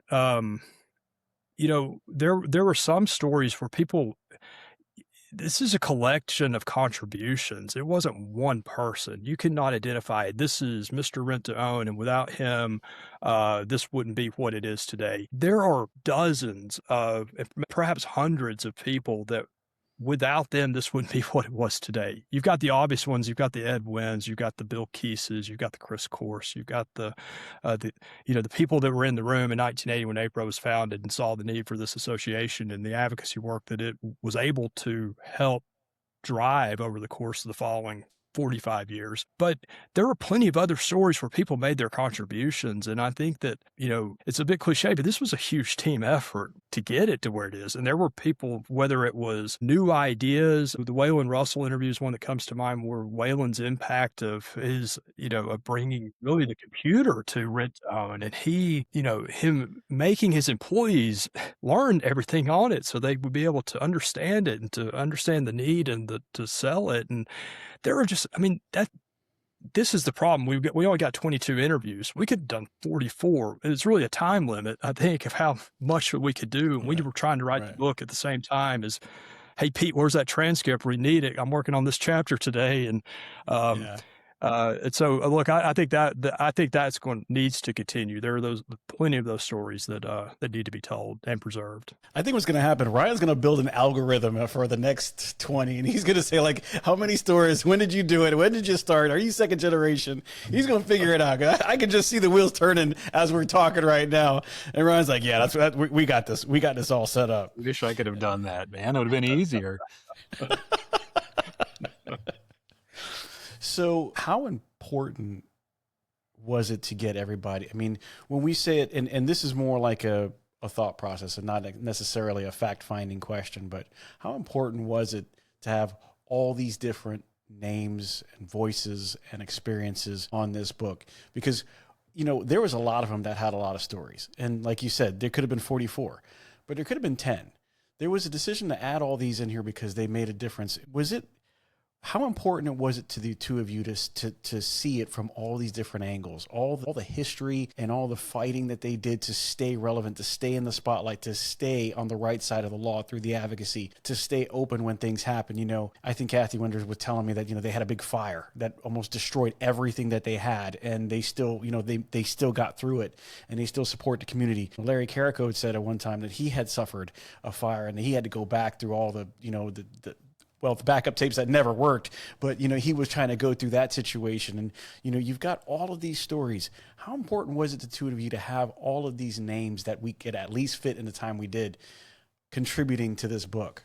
there were some stories where people, this is a collection of contributions. It wasn't one person. You cannot identify, this is Mr. Rent to Own, and without him, this wouldn't be what it is today. There are dozens of, perhaps hundreds of people that without them, this wouldn't be what it was today. You've got the obvious ones. You've got the Ed Wynns, you've got the Bill Keeses, you've got the Chris Course, you've got the people that were in the room in 1980 when APRO was founded and saw the need for this association and the advocacy work that it was able to help drive over the course of the following 45 years. But there were plenty of other stories where people made their contributions. And I think that, it's a bit cliche, but this was a huge team effort to get it to where it is. And there were people, whether it was new ideas, the Waylon Russell interview is one that comes to mind, where Waylon's impact of his, of bringing really the computer to rent to own, and he, him making his employees learn everything on it so they would be able to understand it and to understand the need and to sell it. And there are just, this is the problem. We only got 22 interviews. We could have done 44. It's really a time limit, I think, of how much we could do. And we were trying to write the book at the same time as, hey, Pete, where's that transcript? We need it. I'm working on this chapter today. And, and so, look, I think that's needs to continue. There are plenty of those stories that need to be told and preserved. I think what's going to happen, Ryan's going to build an algorithm for the next 20, and he's going to say, like, how many stories? When did you do it? When did you start? Are you second generation? He's going to figure it out. I can just see the wheels turning as we're talking right now. And Ryan's like, yeah, we got this. We got this all set up. I wish I could have done that, man. It would have been easier. So how important was it to get everybody? I mean, when we say it, and this is more like a thought process and not necessarily a fact-finding question, but how important was it to have all these different names and voices and experiences on this book? Because, there was a lot of them that had a lot of stories. And like you said, there could have been 44, but there could have been 10. There was a decision to add all these in here because they made a difference. How important was it to the two of you to see it from all these different angles, all the history and all the fighting that they did to stay relevant, to stay in the spotlight, to stay on the right side of the law through the advocacy, to stay open when things happen? I think Kathy Winters was telling me that, they had a big fire that almost destroyed everything that they had, and they still, they still got through it, and they still support the community. Larry Carrico said at one time that he had suffered a fire and he had to go back through all the the backup tapes that never worked, but, he was trying to go through that situation. And, you've got all of these stories. How important was it to the two of you to have all of these names that we could at least fit in the time we did contributing to this book?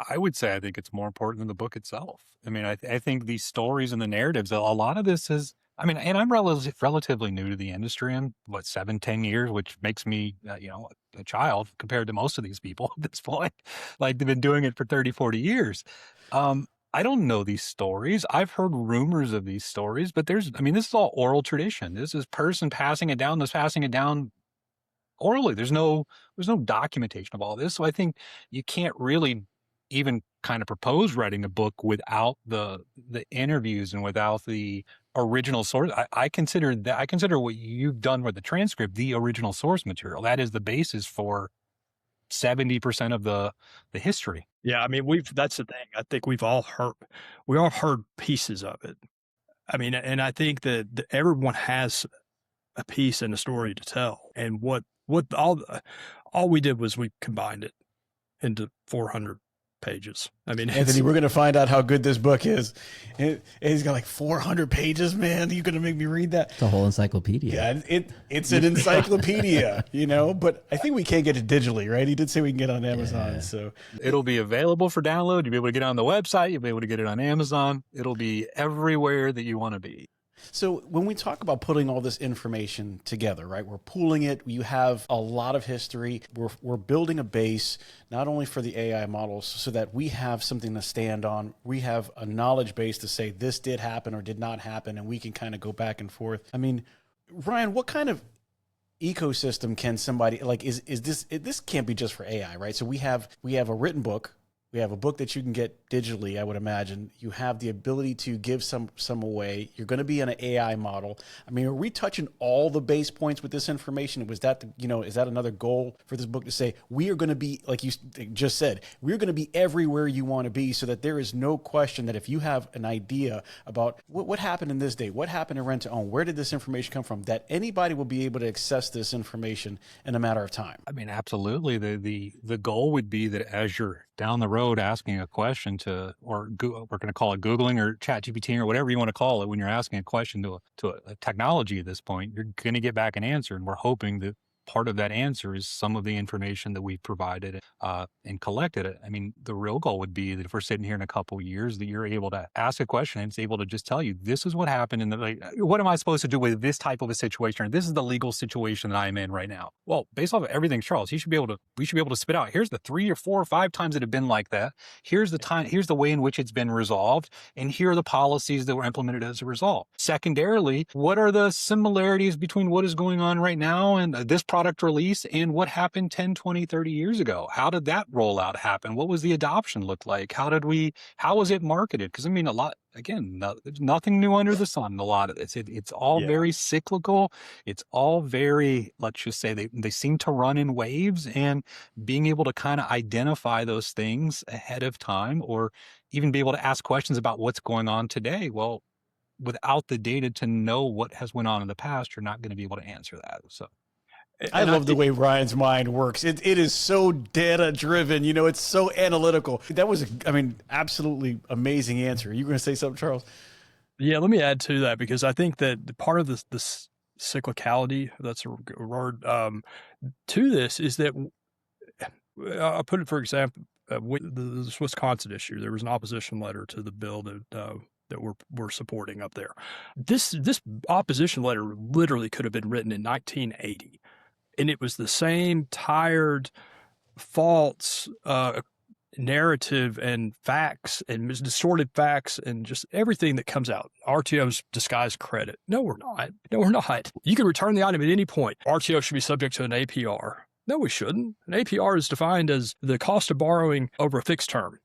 I would say I think it's more important than the book itself. I mean, I think these stories and the narratives, a lot of this is, and I'm relatively new to the industry. I'm 7-10 years, which makes me, a child compared to most of these people at this point. Like they've been doing it for 30, 40 years. I don't know these stories. I've heard rumors of these stories, but this is all oral tradition. This is person passing it down orally. There's no documentation of all this. So I think you can't really even kind of propose writing a book without the interviews and without the original source. I consider what you've done with the transcript the original source material. That is the basis for 70% of the history. Yeah, that's the thing. I think we all heard pieces of it. And I think that everyone has a piece and a story to tell. And what all we did was we combined it into 400 pages. Anthony, we're going to find out how good this book is. It's got like 400 pages, man. You're going to make me read that. It's a whole encyclopedia. Yeah, it's an encyclopedia, but I think we can't get it digitally, right? He did say we can get it on Amazon. Yeah. So it'll be available for download. You'll be able to get it on the website. You'll be able to get it on Amazon. It'll be everywhere that you want to be. So when we talk about putting all this information together, right, we're pooling it. You have a lot of history. We're building a base, not only for the AI models, so that we have something to stand on. We have a knowledge base to say this did happen or did not happen, and we can kind of go back and forth. Ryan, what kind of ecosystem can somebody is this can't be just for AI, right? So we have a written book. We have a book that you can get digitally, I would imagine. You have the ability to give some away. You're going to be an AI model. Are we touching all the base points with this information? Was that, is that another goal for this book to say, we are going to be, like you just said, we're going to be everywhere you want to be, so that there is no question that if you have an idea about what happened in this day, what happened in rent to own, where did this information come from, that anybody will be able to access this information in a matter of time? Absolutely. The goal would be that as you're down the road asking a question we're going to call it Googling or ChatGPT or whatever you want to call it, when you're asking a question to a technology at this point, you're going to get back an answer. And we're hoping that part of that answer is some of the information that we've provided and collected. The real goal would be that if we're sitting here in a couple of years, that you're able to ask a question and it's able to just tell you, this is what happened. And what am I supposed to do with this type of a situation? Or this is the legal situation that I'm in right now. Well, based off of everything, Charles, we should be able to spit out, here's the 3 or 4 or 5 times that have been like that. Here's the time, here's the way in which it's been resolved. And here are the policies that were implemented as a result. Secondarily, what are the similarities between what is going on right now and this product release and what happened 10, 20, 30 years ago? How did that rollout happen? What was the adoption look like? How was it marketed? Because a lot, again, there's nothing new under the sun. A lot of this, it's all very cyclical. It's all very, let's just say they seem to run in waves, and being able to kind of identify those things ahead of time, or even be able to ask questions about what's going on today. Well, without the data to know what has went on in the past, you're not going to be able to answer that. So I love the way Ryan's mind works. It is so data driven. It's so analytical. That was, absolutely amazing answer. You going to say something, Charles? Yeah, let me add to that, because I think that part of this cyclicality, if that's a word, to this is that I'll put it, for example, the Wisconsin issue. There was an opposition letter to the bill that we're supporting up there. This opposition letter literally could have been written in 1980. And it was the same tired, false narrative and facts and distorted facts and just everything that comes out. RTO's disguised credit. No, we're not. You can return the item at any point. RTO should be subject to an APR. No, we shouldn't. An APR is defined as the cost of borrowing over a fixed term.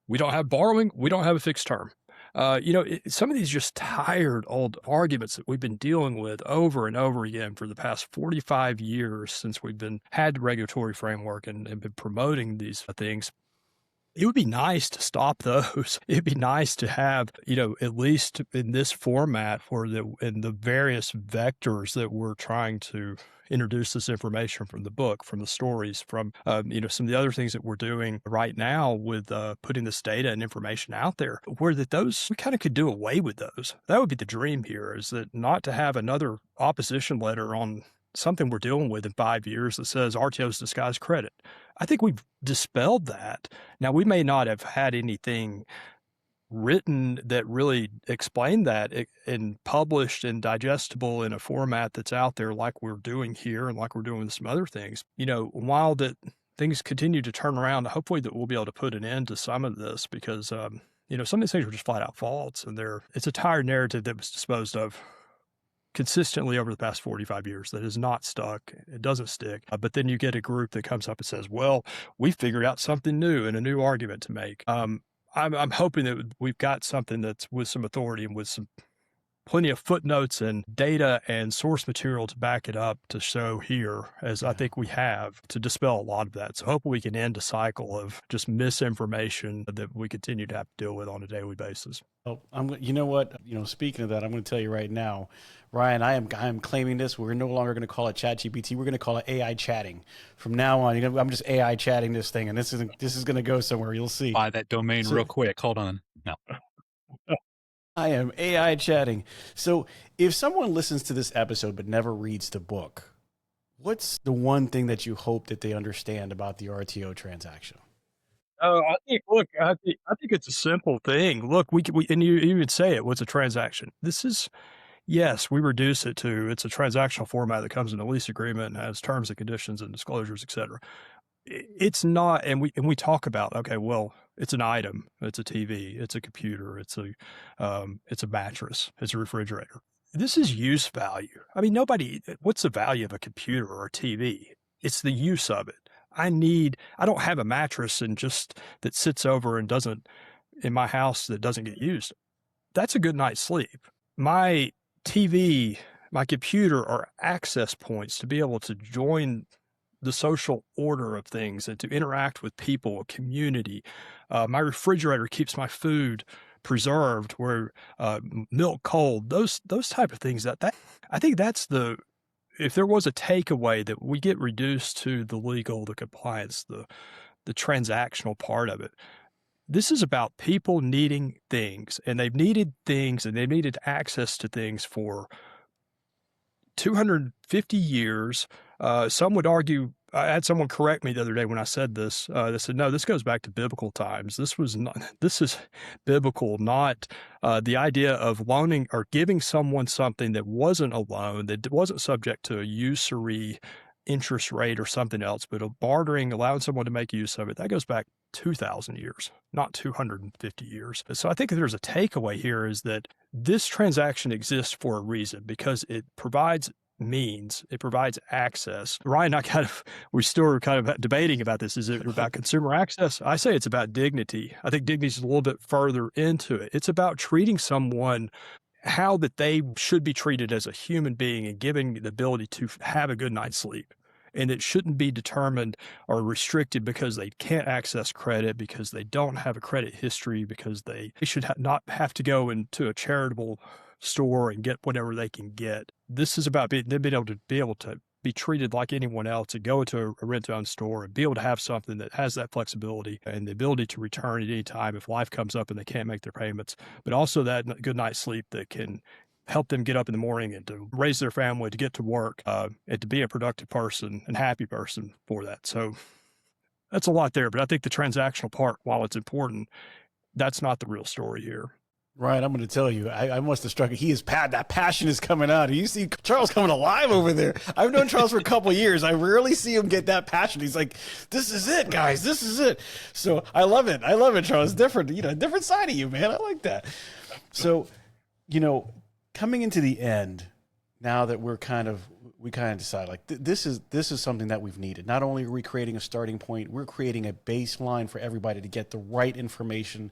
We don't have borrowing. We don't have a fixed term. Some of these just tired old arguments that we've been dealing with over and over again for the past 45 years since we've had the regulatory framework and been promoting these things. It would be nice to stop those. It'd be nice to have, at least in this format in the various vectors that we're trying to introduce this information from the book, from the stories, from, some of the other things that we're doing right now with putting this data and information out there, where we kind of could do away with those. That would be the dream here, is that not to have another opposition letter on something we're dealing with in 5 years that says RTO's disguised credit. I think we've dispelled that. Now, we may not have had anything written that really explained that and published and digestible in a format that's out there like we're doing here and like we're doing with some other things. While that things continue to turn around, hopefully that we'll be able to put an end to some of this, because, some of these things are just flat out false, and it's a tired narrative that was disposed of consistently over the past 45 years that is not stuck. It doesn't stick. But then you get a group that comes up and says, well, we figured out something new and a new argument to make. I'm hoping that we've got something that's with some authority and with some plenty of footnotes and data and source material to back it up, to show here, as I think we have, to dispel a lot of that. So hopefully we can end a cycle of just misinformation that we continue to have to deal with on a daily basis. Oh, you know what? Speaking of that, I'm going to tell you right now, Ryan, I am claiming this. We're no longer going to call it ChatGPT. We're going to call it AI chatting. From now on, I'm just AI chatting this thing, and this is going to go somewhere. You'll see. Buy that domain real quick. Hold on. No. I am AI chatting. So if someone listens to this episode but never reads the book, what's the one thing that you hope that they understand about the RTO transaction? I think it's a simple thing. Look, we and you even say it. What's a transaction? Yes, we reduce it to, it's a transactional format that comes in a lease agreement and has terms and conditions and disclosures, et cetera. It's not, and we talk about, okay, well, it's an item, it's a TV, it's a computer, it's a mattress, it's a refrigerator. This is use value. I mean, what's the value of a computer or a TV? It's the use of it. I don't have a mattress that sits over and in my house that doesn't get used. That's a good night's sleep. My TV, my computer are access points to be able to join the social order of things and to interact with people, a community. My refrigerator keeps my food preserved, where milk cold, those type of things. That I think that's if there was a takeaway, that we get reduced to the legal, the compliance, the transactional part of it. This is about people needing things, and they've needed things, and they've needed access to things for 250 years. Some would argue, I had someone correct me the other day when I said this. They said, no, this goes back to biblical times. This is biblical, not the idea of loaning or giving someone something that wasn't a loan, that wasn't subject to a usury interest rate or something else, but a bartering, allowing someone to make use of it. That goes back 2,000 years, not 250 years. So I think if there's a takeaway here, is that this transaction exists for a reason, because it provides it provides access. Ryan and I we still are kind of debating about this. Is it about consumer access? I say it's about dignity. I think dignity is a little bit further into it. It's about treating someone how that they should be treated as a human being, and giving the ability to have a good night's sleep. And it shouldn't be determined or restricted because they can't access credit, because they don't have a credit history, because they should not have to go into a charitable store and get whatever they can get. This is about being able to be treated like anyone else, and go into a rent-to-own store and be able to have something that has that flexibility and the ability to return at any time if life comes up and they can't make their payments, but also that good night's sleep that can help them get up in the morning and to raise their family, to get to work, and to be a productive person and happy person for that. So that's a lot there, but I think the transactional part, while it's important, that's not the real story here. Right, I'm going to tell you, I must have struck it. That passion is coming out. You see Charles coming alive over there. I've known Charles for a couple of years. I rarely see him get that passion. He's like, this is it, guys. This is it. So I love it. Charles. Different, different side of you, man. I like that. So, coming into the end, now that we're we kind of decided like this is something that we've needed. Not only are we creating a starting point, we're creating a baseline for everybody to get the right information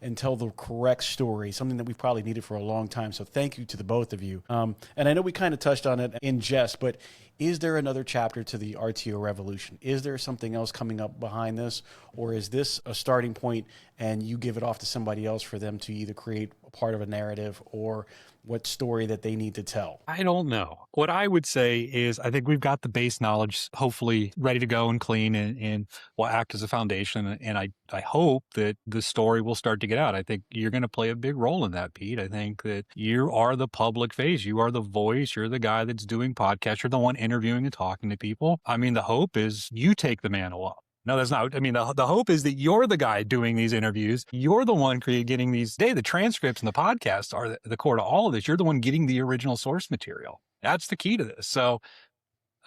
and tell the correct story, something that we've probably needed for a long time. So thank you to the both of you. And I know we kind of touched on it in jest, but is there another chapter to the RTO Revolution? Is there something else coming up behind this? Or is this a starting point and you give it off to somebody else for them to either create a part of a narrative or what story that they need to tell? I don't know. What I would say is I think we've got the base knowledge hopefully ready to go and clean and will act as a foundation. And I hope that the story will start to get out. I think you're going to play a big role in that, Pete. I think that you are the public face. You are the voice. You're the guy that's doing podcasts. You're the one interviewing and talking to people. I mean, the hope is you take the mantle up. No, that's not. I mean, the hope is that you're the guy doing these interviews. You're the one getting these. The transcripts and the podcasts are the core to all of this. You're the one getting the original source material. That's the key to this. So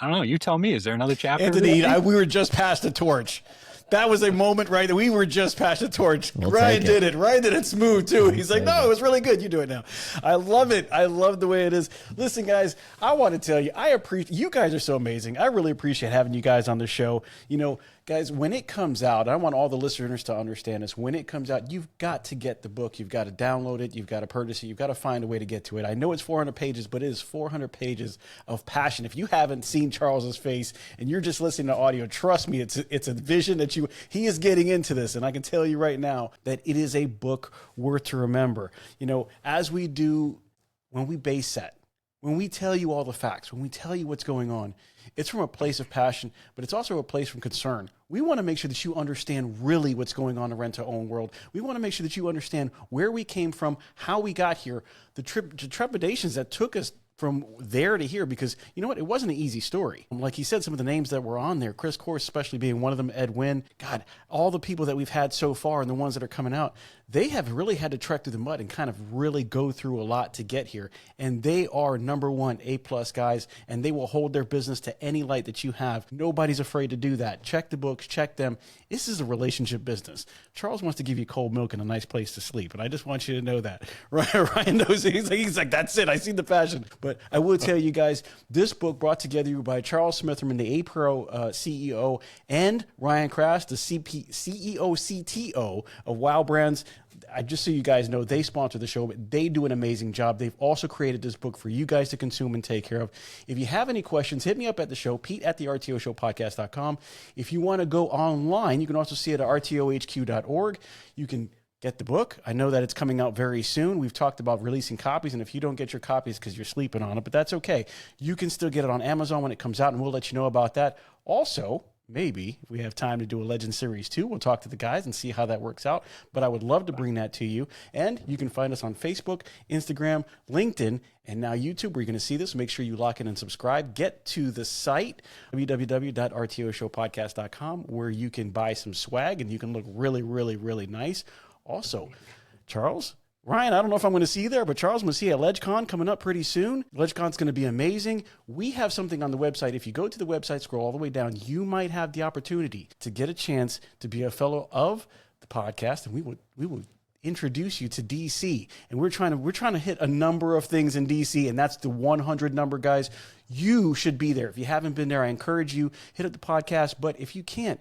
I don't know. You tell me. Is there another chapter? Anthony, we were just past the torch. That was a moment, right? We were just past the torch. We'll Ryan did it. Ryan did it smooth, too. He's like, no, it was really good. You do it now. I love it. I love the way it is. Listen, guys, I want to tell you, I appreciate, you guys are so amazing. I really appreciate having you guys on the show. You know, guys, when it comes out, I want all the listeners to understand this. When it comes out, you've got to get the book. You've got to download it. You've got to purchase it. You've got to find a way to get to it. I know it's 400 pages, but it is 400 pages of passion. If you haven't seen Charles's face and you're just listening to audio, trust me, it's a vision that he is getting into this. And I can tell you right now that it is a book worth to remember. You know, as we do when we base set, when we tell you all the facts, when we tell you what's going on, it's from a place of passion, but it's also a place from concern. We want to make sure that you understand really what's going on in the rent-to-own world. We want to make sure that you understand where we came from, how we got here, the trepidations that took us from there to here, because you know what? It wasn't an easy story. Like he said, some of the names that were on there, Chris Kors especially being one of them, Ed Wynn, God, all the people that we've had so far and the ones that are coming out, they have really had to trek through the mud and kind of really go through a lot to get here. And they are number one A+ guys, and they will hold their business to any light that you have. Nobody's afraid to do that. Check the books, check them. This is a relationship business. Charles wants to give you cold milk and a nice place to sleep, and I just want you to know that. Ryan knows. He's like, that's it. I see the passion. But I will tell you guys, this book brought together by Charles Smitherman, the APRO CEO, and Ryan Kras, the CEO, CTO of WOW Brands. Just so you guys know, they sponsor the show, but they do an amazing job. They've also created this book for you guys to consume and take care of. If you have any questions, hit me up at the show, Pete at the RTO Show Podcast.com. If you want to go online, you can also see it at rtohq.org. You can get the book. I know that it's coming out very soon. We've talked about releasing copies, and if you don't get your copies because you're sleeping on it, but that's okay. You can still get it on Amazon when it comes out, and we'll let you know about that. Also, maybe if we have time to do a Legend Series 2, we'll talk to the guys and see how that works out. But I would love to bring that to you. And you can find us on Facebook, Instagram, LinkedIn, and now YouTube, where you're going to see this. Make sure you lock in and subscribe. Get to the site, www.rtoshowpodcast.com, where you can buy some swag and you can look really, really, really nice. Also, Charles, Ryan, I don't know if I'm going to see you there, but Charles, I'm going to see you at LegCon coming up pretty soon. LegCon's going to be amazing. We have something on the website. If you go to the website, scroll all the way down, you might have the opportunity to get a chance to be a fellow of the podcast, and we will introduce you to DC. And we're trying to hit a number of things in DC, and that's the 100 number, guys. You should be there. If you haven't been there, I encourage you, hit up the podcast. But if you can't,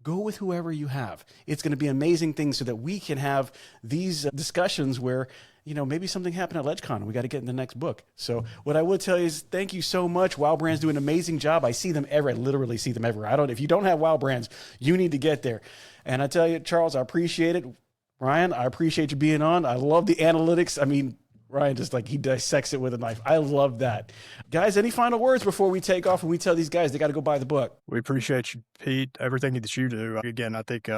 go with whoever you have. It's going to be amazing things so that we can have these discussions where, you know, maybe something happened at LegCon and we got to get in the next book. So what I will tell you is thank you so much. WOW Brands do an amazing job. I see them I literally see them everywhere. If you don't have WOW Brands, you need to get there. And I tell you, Charles, I appreciate it. Ryan, I appreciate you being on. I love the analytics. I mean, Ryan just he dissects it with a knife. I love that. Guys, any final words before we take off and we tell these guys they got to go buy the book? We appreciate you, Pete, everything that you do. Again, I think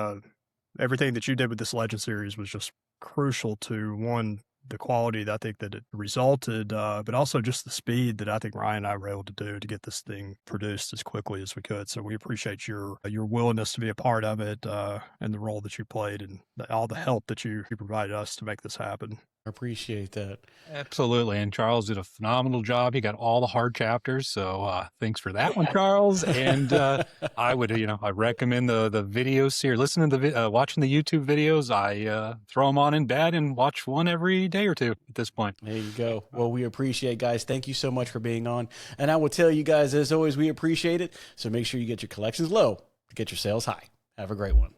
everything that you did with this Legend series was just crucial to, one, the quality that I think that it resulted, but also just the speed that I think Ryan and I were able to do to get this thing produced as quickly as we could. So we appreciate your willingness to be a part of it and the role that you played and all the help that you provided us to make this happen. Appreciate that. Absolutely. And Charles did a phenomenal job. He got all the hard chapters. So thanks for that one, Charles. And I would, I recommend the videos here. Listen to watching the YouTube videos. I throw them on in bed and watch one every day or two at this point. There you go. Well, we appreciate, guys. Thank you so much for being on. And I will tell you guys, as always, we appreciate it. So make sure you get your collections low to get your sales high. Have a great one.